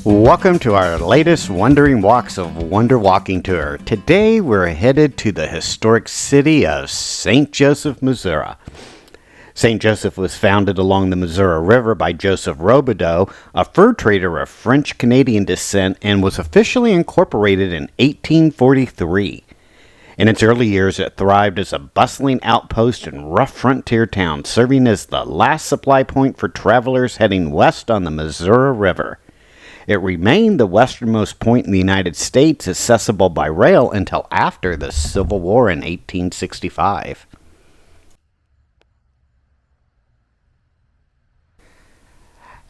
Welcome to our latest Wandering Walks of Wonder Walking Tour. Today we're headed to the historic city of St. Joseph, Missouri. St. Joseph was founded along the Missouri River by Joseph Robideau, a fur trader of French-Canadian descent, and was officially incorporated in 1843. In its early years, it thrived as a bustling outpost and rough frontier town, serving as the last supply point for travelers heading west on the Missouri River. It remained the westernmost point in the United States accessible by rail until after the Civil War in 1865.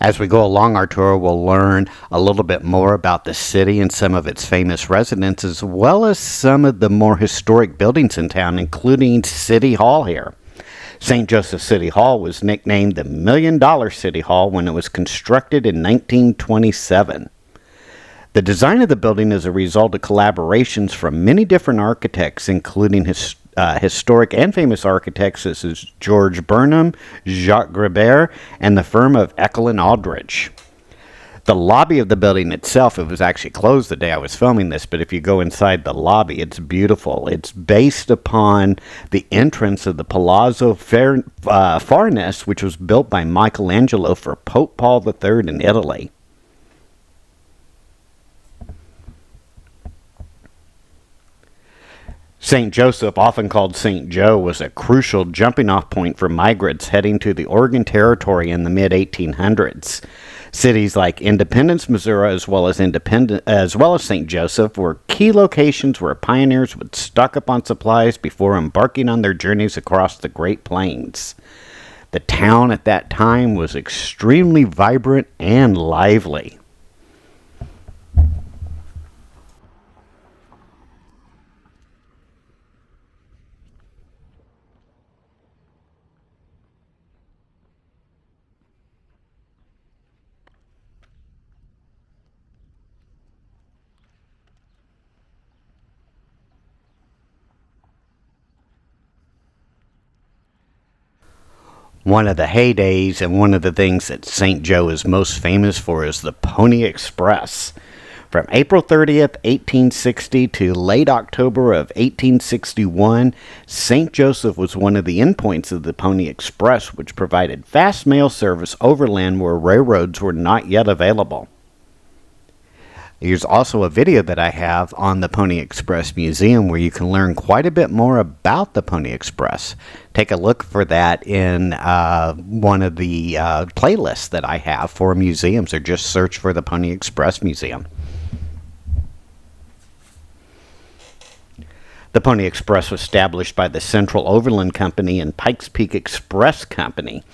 As we go along our tour, we'll learn a little bit more about the city and some of its famous residents, as well as some of the more historic buildings in town, including City Hall here. St. Joseph City Hall was nicknamed the $1 Million City Hall when it was constructed in 1927. The design of the building is a result of collaborations from many different architects, including historic and famous architects such as George Burnham, Jacques Grébert, and the firm of Eckel and Aldrich. The lobby of the building itself, it was actually closed the day I was filming this, but if you go inside the lobby, it's beautiful. It's based upon the entrance of the Palazzo Farnese, which was built by Michelangelo for Pope Paul III in Italy. St. Joseph, often called St. Joe, was a crucial jumping-off point for migrants heading to the Oregon Territory in the mid-1800s. Cities like Independence, Missouri, as well as St. Joseph, were key locations where pioneers would stock up on supplies before embarking on their journeys across the Great Plains. The town at that time was extremely vibrant and lively. One of the heydays and one of the things that St. Joe is most famous for is the Pony Express. From April 30th, 1860 to late October of 1861, St. Joseph was one of the endpoints of the Pony Express, which provided fast mail service overland where railroads were not yet available. Here's also a video that I have on the Pony Express Museum where you can learn quite a bit more about the Pony Express. Take a look for that in one of the playlists that I have for museums, or just search for the Pony Express Museum. The Pony Express was established by the Central Overland Company and Pikes Peak Express Company.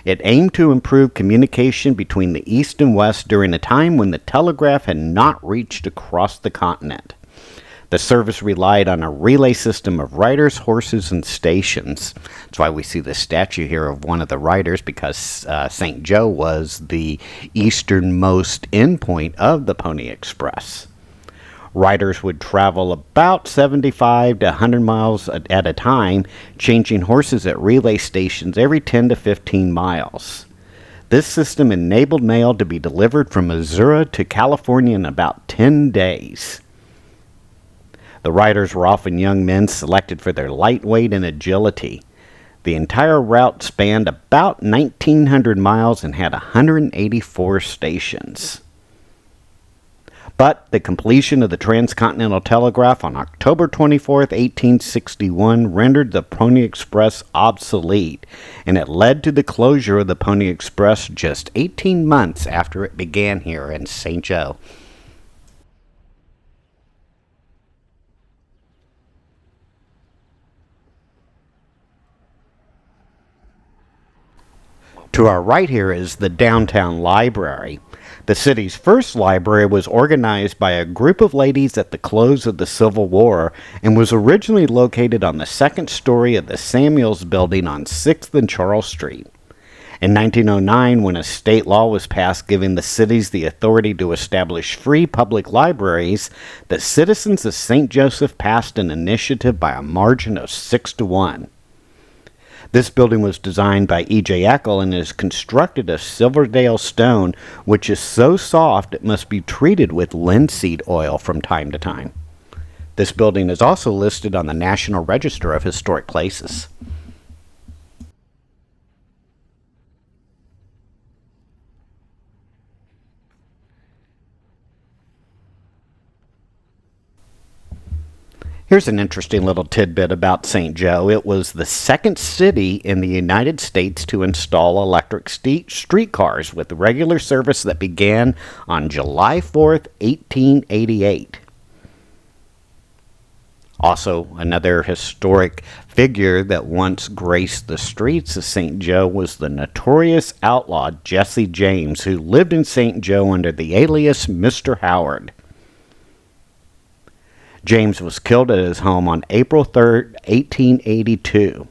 It aimed to improve communication between the East and West during a time when the telegraph had not reached across the continent. The service relied on a relay system of riders, horses, and stations. That's why we see the statue here of one of the riders, because St. Joe was the easternmost endpoint of the Pony Express. Riders would travel about 75 to 100 miles at a time, changing horses at relay stations every 10 to 15 miles. This system enabled mail to be delivered from Missouri to California in about 10 days. The riders were often young men selected for their lightweight and agility. The entire route spanned about 1,900 miles and had 184 stations. But the completion of the Transcontinental Telegraph on October 24, 1861, rendered the Pony Express obsolete, and it led to the closure of the Pony Express just 18 months after it began here in St. Joe. To our right here is the Downtown Library. The city's first library was organized by a group of ladies at the close of the Civil War and was originally located on the second story of the Samuels Building on 6th and Charles Street. In 1909, when a state law was passed giving the cities the authority to establish free public libraries, the citizens of St. Joseph passed an initiative by a margin of 6-1. This building was designed by E.J. Eckel and is constructed of Silverdale stone, which is so soft it must be treated with linseed oil from time to time. This building is also listed on the National Register of Historic Places. Here's an interesting little tidbit about St. Joe. It was the second city in the United States to install electric streetcars with regular service that began on July 4th, 1888. Also, another historic figure that once graced the streets of St. Joe was the notorious outlaw Jesse James, who lived in St. Joe under the alias Mr. Howard. James was killed at his home on April 3rd, 1882.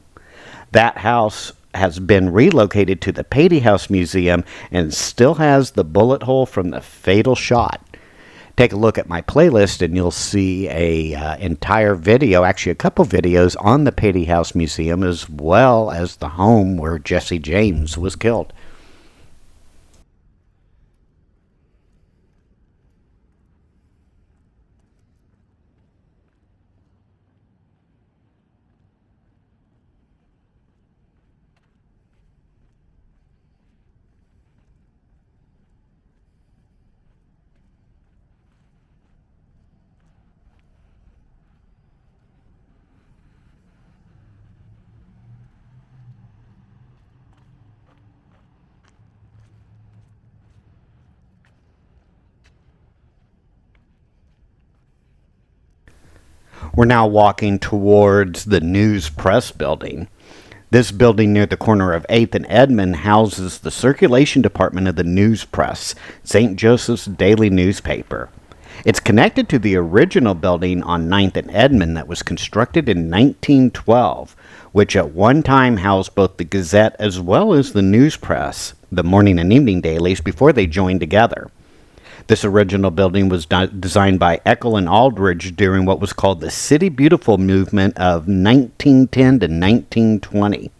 That house has been relocated to the Patey House Museum and still has the bullet hole from the fatal shot. Take a look at my playlist and you'll see a entire video, actually a couple videos on the Patey House Museum, as well as the home where Jesse James was killed. We're now walking towards the News Press building. This building near the corner of 8th and Edmond houses the circulation department of the News Press, St. Joseph's daily newspaper. It's connected to the original building on 9th and Edmond that was constructed in 1912, which at one time housed both the Gazette as well as the News Press, the morning and evening dailies, before they joined together. This original building was designed by Eckel and Aldridge during what was called the City Beautiful movement of 1910 to 1920.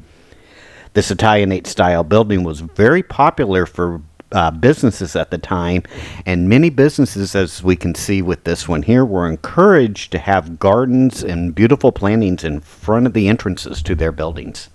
This Italianate-style building was very popular for businesses at the time, and many businesses, as we can see with this one here, were encouraged to have gardens and beautiful plantings in front of the entrances to their buildings.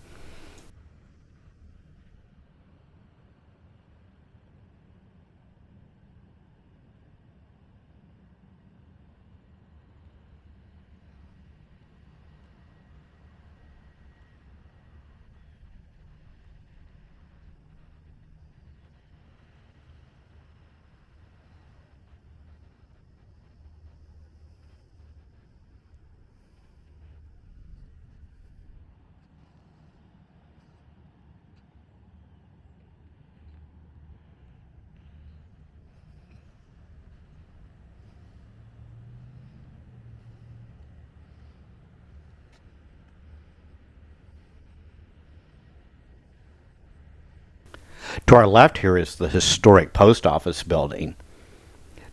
To our left here is the historic post office building.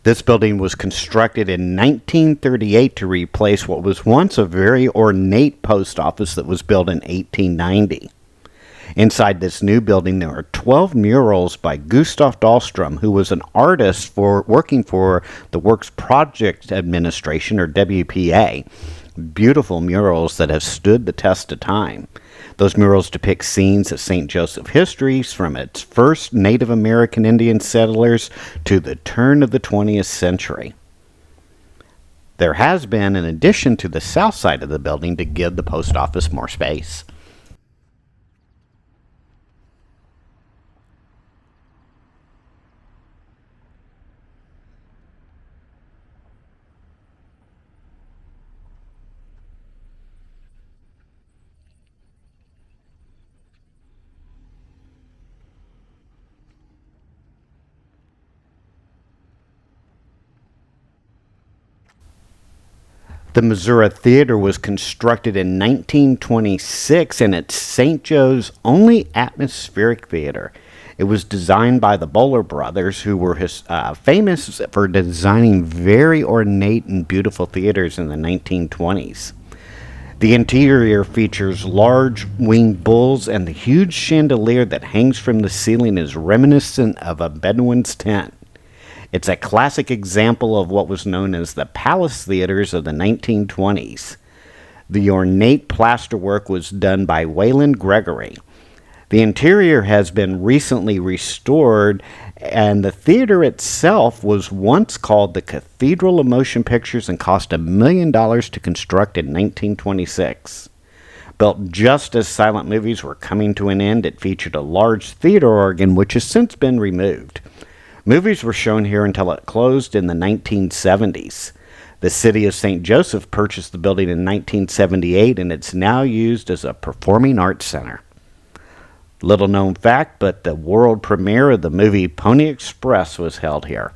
This building was constructed in 1938 to replace what was once a very ornate post office that was built in 1890. Inside this new building, there are 12 murals by Gustav Dahlstrom, who was an artist working for the Works Project Administration, or WPA. Beautiful murals that have stood the test of time. Those murals depict scenes of St. Joseph history from its first Native American Indian settlers to the turn of the 20th century. There has been an addition to the south side of the building to give the post office more space. The Missouri Theater was constructed in 1926, and it's St. Joe's only atmospheric theater. It was designed by the Bowler brothers, who were famous for designing very ornate and beautiful theaters in the 1920s. The interior features large winged bulls, and the huge chandelier that hangs from the ceiling is reminiscent of a Bedouin's tent. It's a classic example of what was known as the palace theaters of the 1920s. The ornate plasterwork was done by Wayland Gregory. The interior has been recently restored, and the theater itself was once called the Cathedral of Motion Pictures and cost $1 million to construct in 1926. Built just as silent movies were coming to an end, it featured a large theater organ which has since been removed. Movies were shown here until it closed in the 1970s. The city of St. Joseph purchased the building in 1978, and it's now used as a performing arts center. Little known fact, but the world premiere of the movie Pony Express was held here.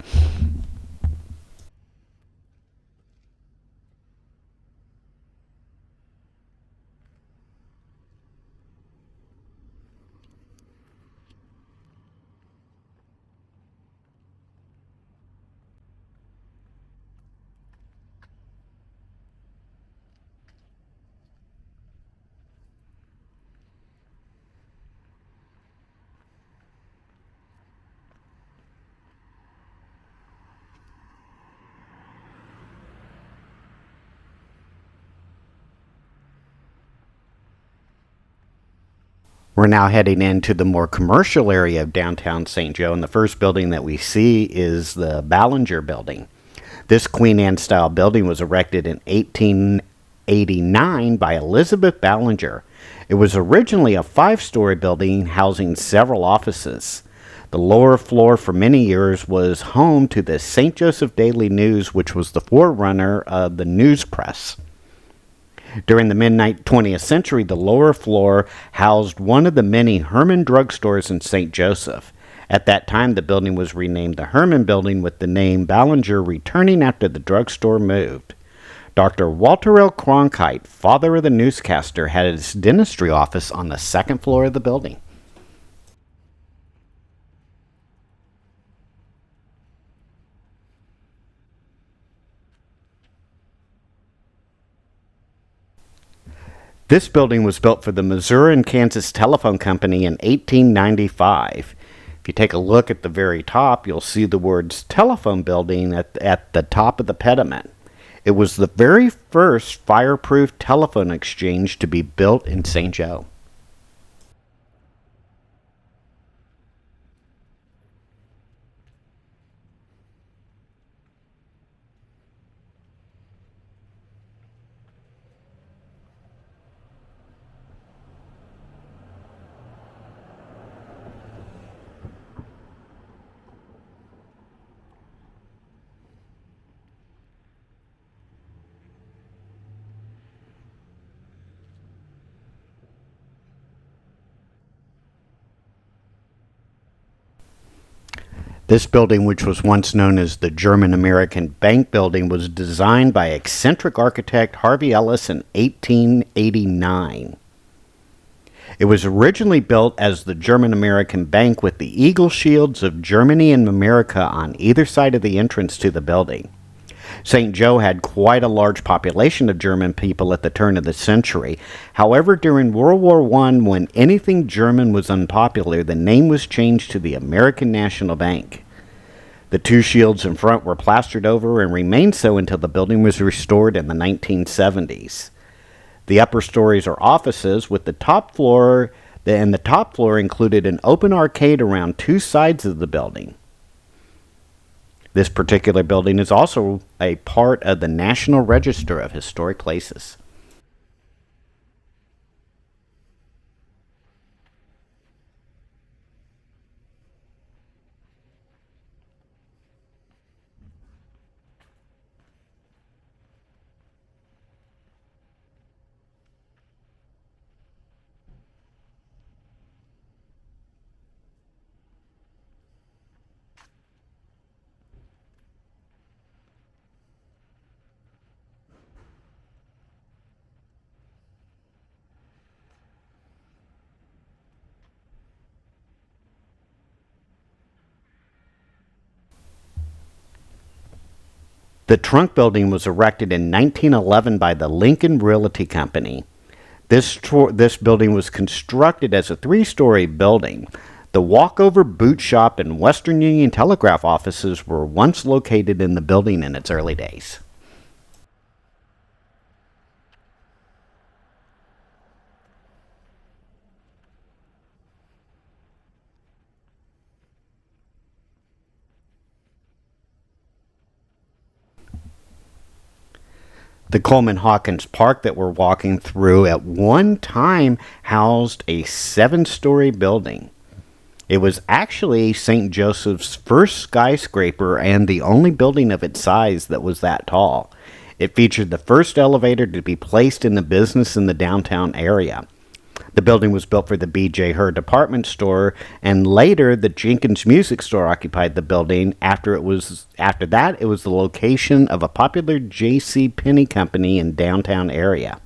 We're now heading into the more commercial area of downtown St. Joe, and the first building that we see is the Ballinger Building. This Queen Anne style building was erected in 1889 by Elizabeth Ballinger. It was originally a 5-story building housing several offices. The lower floor for many years was home to the St. Joseph Daily News, which was the forerunner of the news press. During the mid 20th century, the lower floor housed one of the many Herman drugstores in St. Joseph. At that time, the building was renamed the Herman Building, with the name Ballinger returning after the drugstore moved. Dr. Walter L. Cronkite, father of the newscaster, had his dentistry office on the second floor of the building. This building was built for the Missouri and Kansas Telephone Company in 1895. If you take a look at the very top, you'll see the words telephone building at the top of the pediment. It was the very first fireproof telephone exchange to be built in St. Joe. This building, which was once known as the German American Bank Building, was designed by eccentric architect Harvey Ellis in 1889. It was originally built as the German American Bank, with the eagle shields of Germany and America on either side of the entrance to the building. St. Joe had quite a large population of German people at the turn of the century. However, during World War I, when anything German was unpopular, the name was changed to the American National Bank. The two shields in front were plastered over and remained so until the building was restored in the 1970s. The upper stories are offices, with the top floor included an open arcade around two sides of the building. This particular building is also a part of the National Register of Historic Places. The Trunk Building was erected in 1911 by the Lincoln Realty Company. This building was constructed as a three-story building. The Walkover Boot Shop and Western Union Telegraph offices were once located in the building in its early days. The Coleman Hawkins Park that we're walking through at one time housed a 7-story building. It was actually St. Joseph's first skyscraper and the only building of its size that was that tall. It featured the first elevator to be placed in the business in the downtown area. The building was built for the B.J. Herr department store, and later the Jenkins Music Store occupied the building. After that, it was the location of a popular J.C. Penney company in downtown area.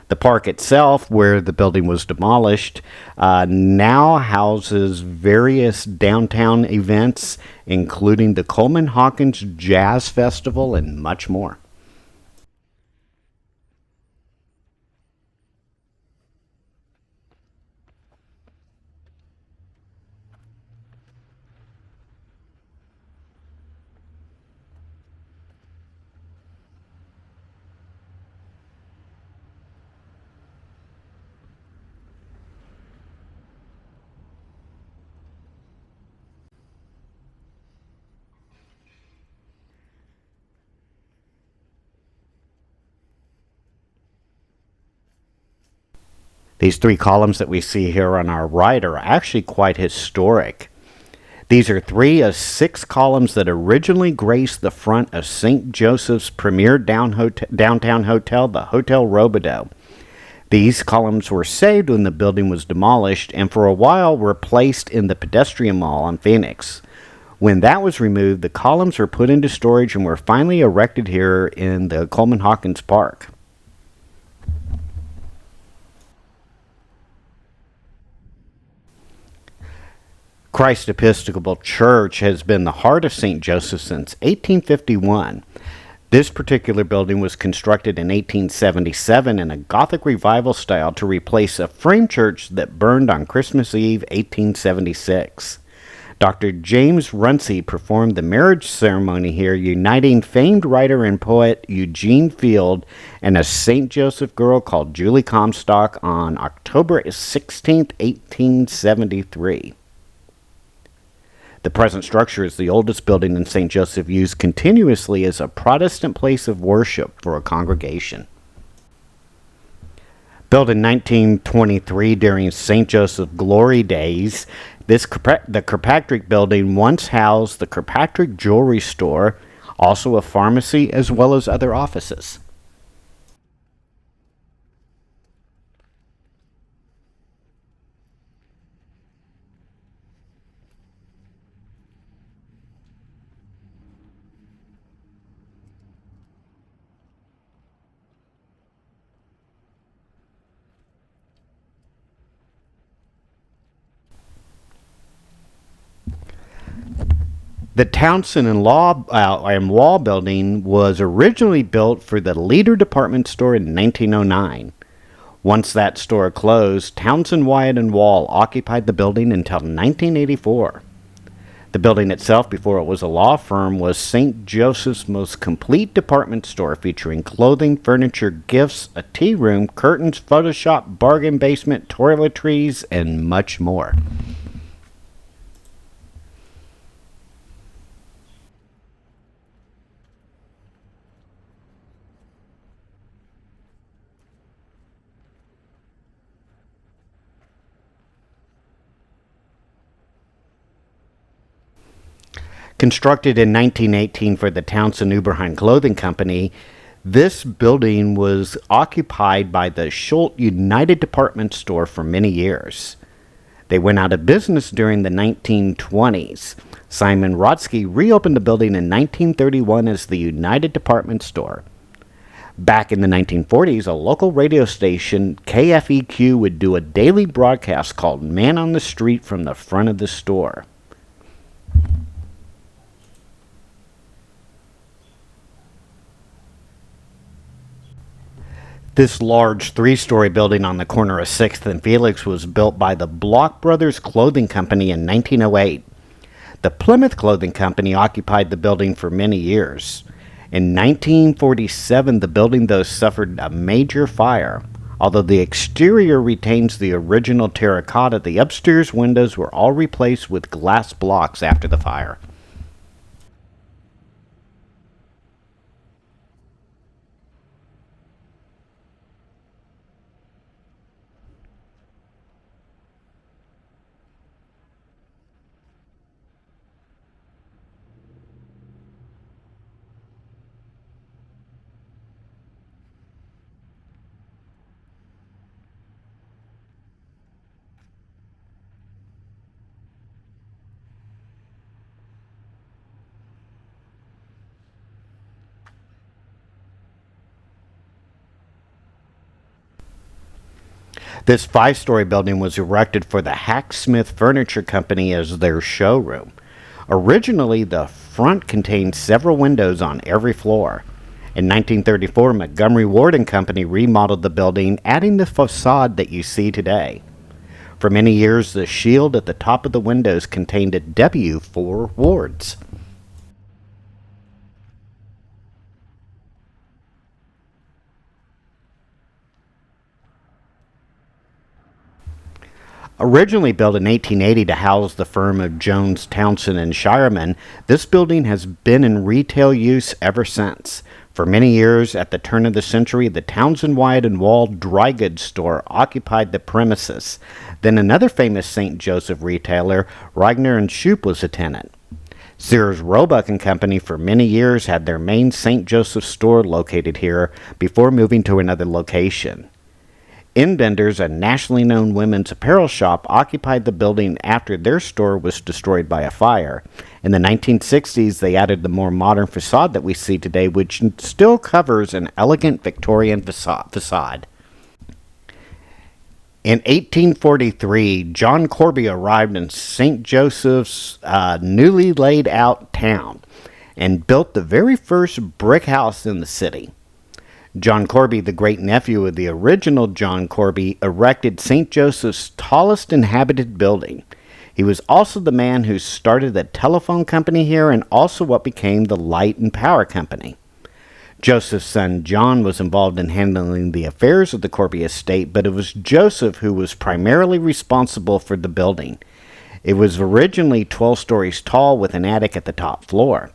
The park itself, where the building was demolished, now houses various downtown events, including the Coleman Hawkins Jazz Festival and much more. These three columns that we see here on our right are actually quite historic. These are 3 of 6 columns that originally graced the front of St. Joseph's premier downtown hotel, the Hotel Robideau. These columns were saved when the building was demolished and for a while were placed in the pedestrian mall on Phoenix. When that was removed, the columns were put into storage and were finally erected here in the Coleman Hawkins Park. Christ Episcopal Church has been the heart of St. Joseph since 1851. This particular building was constructed in 1877 in a Gothic revival style to replace a frame church that burned on Christmas Eve 1876. Dr. James Runcie performed the marriage ceremony here, uniting famed writer and poet Eugene Field and a St. Joseph girl called Julie Comstock on October 16, 1873. The present structure is the oldest building in St. Joseph, used continuously as a Protestant place of worship for a congregation. Built in 1923 during St. Joseph glory days, the Kirkpatrick building once housed the Kirkpatrick Jewelry Store, also a pharmacy, as well as other offices. The Townsend and Wall building was originally built for the Leader department store in 1909. Once that store closed, Townsend, Wyatt and Wall occupied the building until 1984. The building itself, before it was a law firm, was St. Joseph's most complete department store, featuring clothing, furniture, gifts, a tea room, curtains, photo shop, bargain basement, toiletries, and much more. Constructed in 1918 for the Townsend Uberheim Clothing Company, this building was occupied by the Schultz United Department Store for many years. They went out of business during the 1920s. Simon Rodsky reopened the building in 1931 as the United Department Store. Back in the 1940s, a local radio station, KFEQ, would do a daily broadcast called Man on the Street from the front of the store. This large three-story building on the corner of 6th and Felix was built by the Block Brothers Clothing Company in 1908. The Plymouth Clothing Company occupied the building for many years. In 1947, the building, though, suffered a major fire. Although the exterior retains the original terracotta, the upstairs windows were all replaced with glass blocks after the fire. This five-story building was erected for the Hacksmith Furniture Company as their showroom. Originally, the front contained several windows on every floor. In 1934, Montgomery Ward and Company remodeled the building, adding the facade that you see today. For many years, the shield at the top of the windows contained a W for Wards. Originally built in 1880 to house the firm of Jones, Townsend, and Shireman, this building has been in retail use ever since. For many years, at the turn of the century, the Townsend Wyatt and Wall dry goods store occupied the premises. Then another famous St. Joseph retailer, Regner and Shoup, was a tenant. Sears Roebuck and Company for many years had their main St. Joseph store located here before moving to another location. Inbenders, a nationally known women's apparel shop, occupied the building after their store was destroyed by a fire. In the 1960s, they added the more modern facade that we see today, which still covers an elegant Victorian facade. In 1843, John Corby arrived in St. Joseph's newly laid out town and built the very first brick house in the city. John Corby, the great-nephew of the original John Corby, erected St. Joseph's tallest inhabited building. He was also the man who started the telephone company here and also what became the light and power company. Joseph's son John was involved in handling the affairs of the Corby estate, but it was Joseph who was primarily responsible for the building. It was originally 12 stories tall with an attic at the top floor.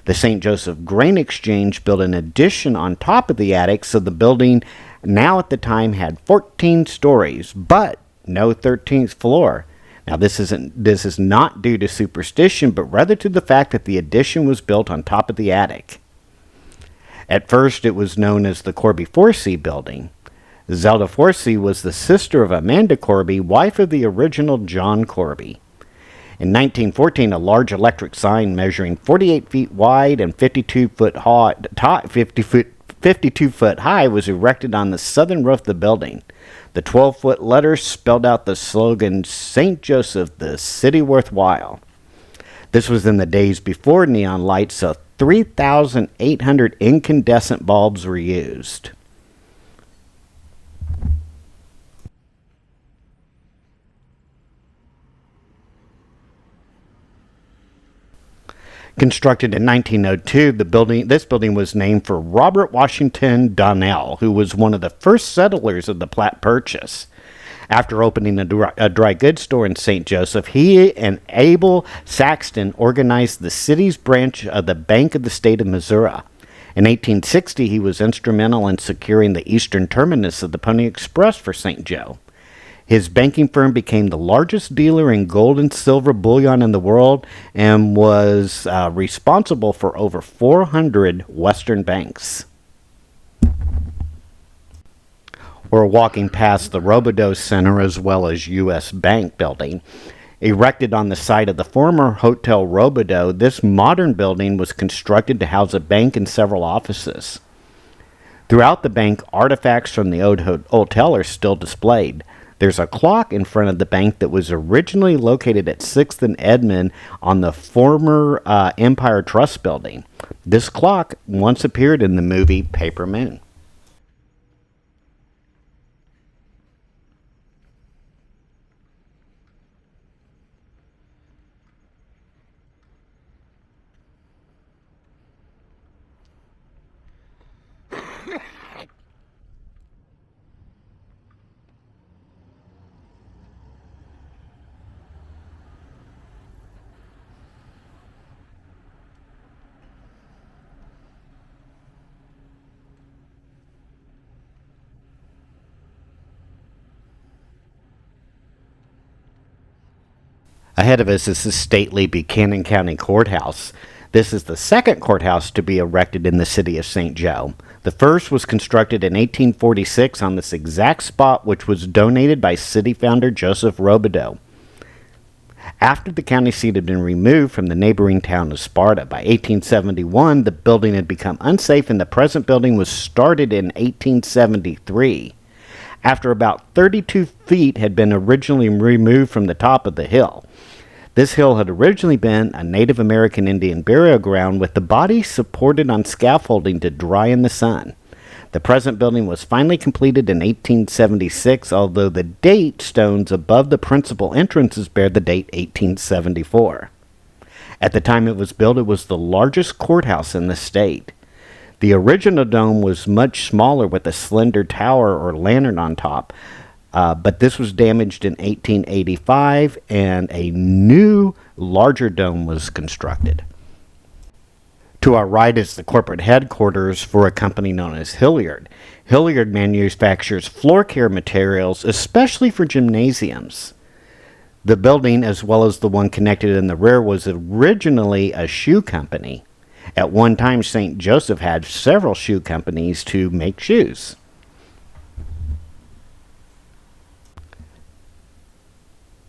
The St. Joseph Grain Exchange built an addition on top of the attic, so the building now at the time had 14 stories, but no 13th floor. Now this is not due to superstition, but rather to the fact that the addition was built on top of the attic. At first it was known as the Corby Forsey building. Zelda Forsey was the sister of Amanda Corby, wife of the original John Corby. In 1914, a large electric sign measuring 48 feet wide and 52 foot high was erected on the southern roof of the building. The 12-foot letters spelled out the slogan, "St. Joseph, the City Worthwhile." This was in the days before neon lights, so 3,800 incandescent bulbs were used. Constructed in 1902, this building was named for Robert Washington Donnell, who was one of the first settlers of the Platte Purchase. After opening a dry goods store in St. Joseph, he and Abel Saxton organized the city's branch of the Bank of the State of Missouri. In 1860, he was instrumental in securing the eastern terminus of the Pony Express for St. Joe. His banking firm became the largest dealer in gold and silver bullion in the world and was responsible for over 400 Western banks. We're walking past the Robideau Center as well as U.S. Bank building. Erected on the site of the former Hotel Robideau, this modern building was constructed to house a bank and several offices. Throughout the bank, artifacts from the old hotel are still displayed. There's a clock in front of the bank that was originally located at 6th and Edmond on the former Empire Trust Building. This clock once appeared in the movie Paper Moon. Ahead of us is the stately Buchanan County Courthouse. This is the second courthouse to be erected in the city of St. Joe. The first was constructed in 1846 on this exact spot, which was donated by city founder Joseph Robideau. After the county seat had been removed from the neighboring town of Sparta by 1871, the building had become unsafe and the present building was started in 1873. After about 32 feet had been originally removed from the top of the hill. This hill had originally been a Native American Indian burial ground with the bodies supported on scaffolding to dry in the sun. The present building was finally completed in 1876, although the date stones above the principal entrances bear the date 1874. At the time it was built, it was the largest courthouse in the state. The original dome was much smaller with a slender tower or lantern on top, but this was damaged in 1885 and a new, larger dome was constructed. To our right is the corporate headquarters for a company known as Hilliard. Hilliard manufactures floor care materials, especially for gymnasiums. The building, as well as the one connected in the rear, was originally a shoe company. At one time, St. Joseph had several shoe companies to make shoes.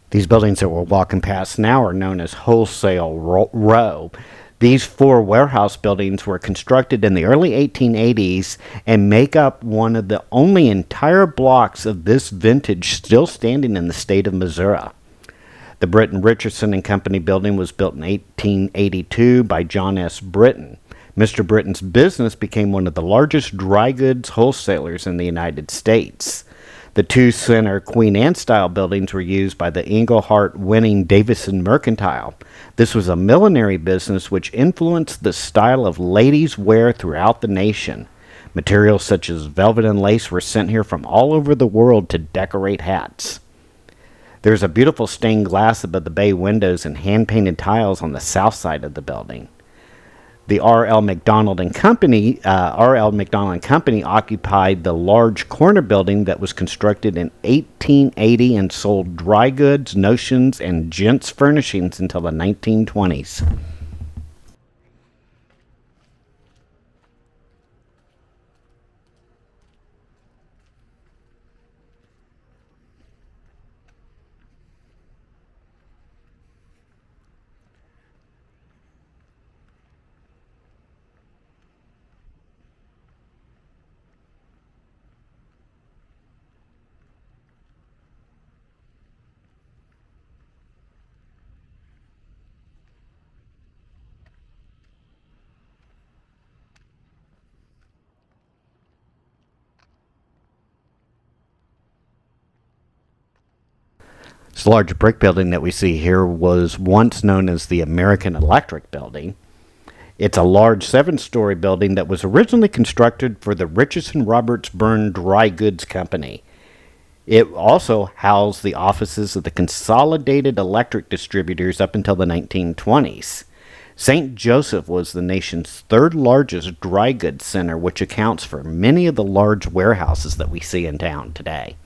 These buildings that we're walking past now are known as Wholesale Row. These four warehouse buildings were constructed in the early 1880s and make up one of the only entire blocks of this vintage still standing in the state of Missouri. The Britton Richardson and Company building was built in 1882 by John S. Britton. Mr. Britton's business became one of the largest dry goods wholesalers in the United States. The two center Queen Anne-style buildings were used by the Englehart-winning Davison Mercantile. This was a millinery business which influenced the style of ladies' wear throughout the nation. Materials such as velvet and lace were sent here from all over the world to decorate hats. There's a beautiful stained glass above the bay windows and hand-painted tiles on the south side of the building. The R.L. McDonald and Company occupied the large corner building that was constructed in 1880 and sold dry goods, notions, and gents' furnishings until the 1920s. This large brick building that we see here was once known as the American Electric Building. It's a large 7-story building that was originally constructed for the Richardson Roberts Byrne Dry Goods Company. It also housed the offices of the Consolidated Electric Distributors up until the 1920s. St. Joseph was the nation's third largest dry goods center, which accounts for many of the large warehouses that we see in town today.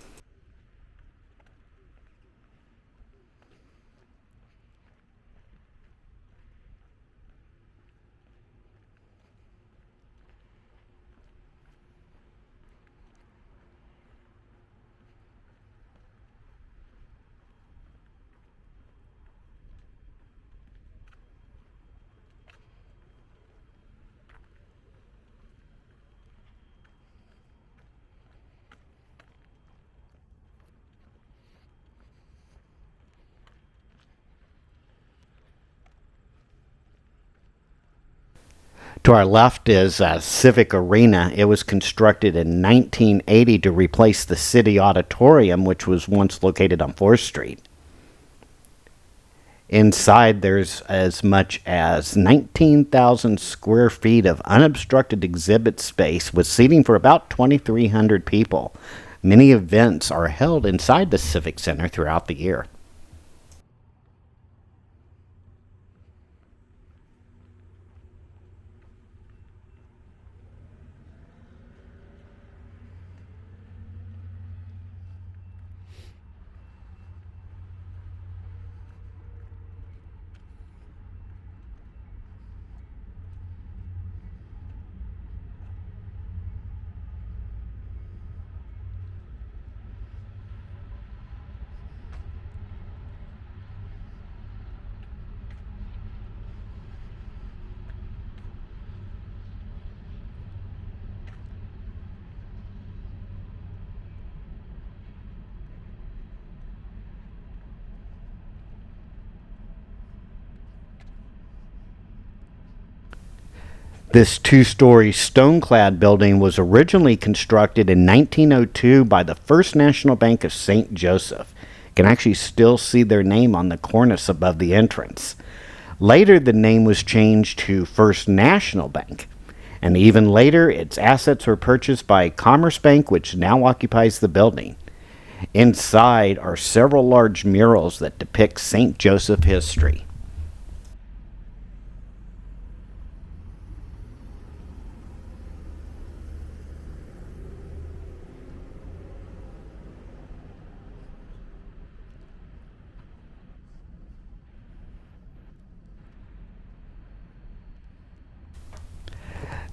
To our left is Civic Arena. It was constructed in 1980 to replace the City Auditorium, which was once located on 4th Street. Inside, there's as much as 19,000 square feet of unobstructed exhibit space with seating for about 2,300 people. Many events are held inside the Civic Center throughout the year. This two-story stone-clad building was originally constructed in 1902 by the First National Bank of St. Joseph. You can actually still see their name on the cornice above the entrance. Later, the name was changed to First National Bank. And even later, its assets were purchased by Commerce Bank, which now occupies the building. Inside are several large murals that depict St. Joseph history.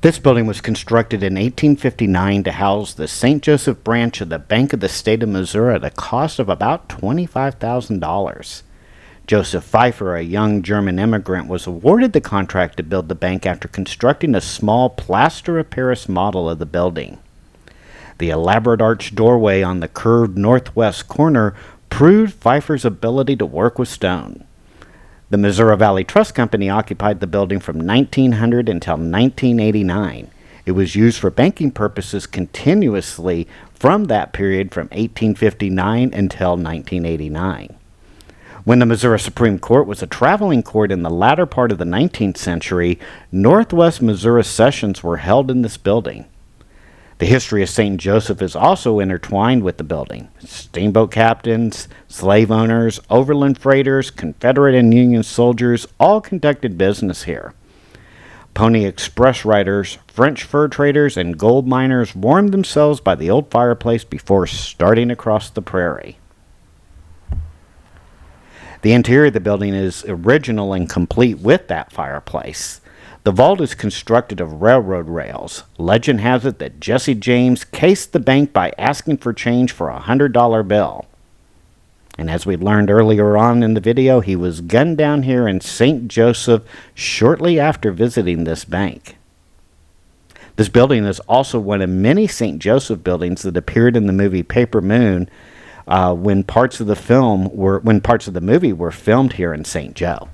This building was constructed in 1859 to house the St. Joseph branch of the Bank of the State of Missouri at a cost of about $25,000. Joseph Pfeiffer, a young German immigrant, was awarded the contract to build the bank after constructing a small plaster of Paris model of the building. The elaborate arched doorway on the curved northwest corner proved Pfeiffer's ability to work with stone. The Missouri Valley Trust Company occupied the building from 1900 until 1989. It was used for banking purposes continuously from that period from 1859 until 1989. When the Missouri Supreme Court was a traveling court in the latter part of the 19th century, Northwest Missouri sessions were held in this building. The history of St. Joseph is also intertwined with the building. Steamboat captains, slave owners, overland freighters, Confederate and Union soldiers all conducted business here. Pony Express riders, French fur traders, and gold miners warmed themselves by the old fireplace before starting across the prairie. The interior of the building is original and complete with that fireplace. The vault is constructed of railroad rails. Legend has it that Jesse James cased the bank by asking for change for a $100 bill. And as we learned earlier on in the video, he was gunned down here in St. Joseph shortly after visiting this bank. This building is also one of many St. Joseph buildings that appeared in the movie Paper Moon when parts of the movie were filmed here in St. Joe.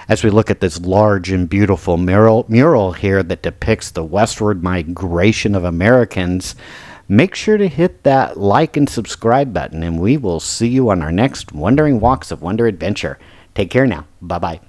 As we look at this large and beautiful mural here that depicts the westward migration of Americans, make sure to hit that like and subscribe button, and we will see you on our next Wandering Walks of Wonder adventure. Take care now. Bye-bye.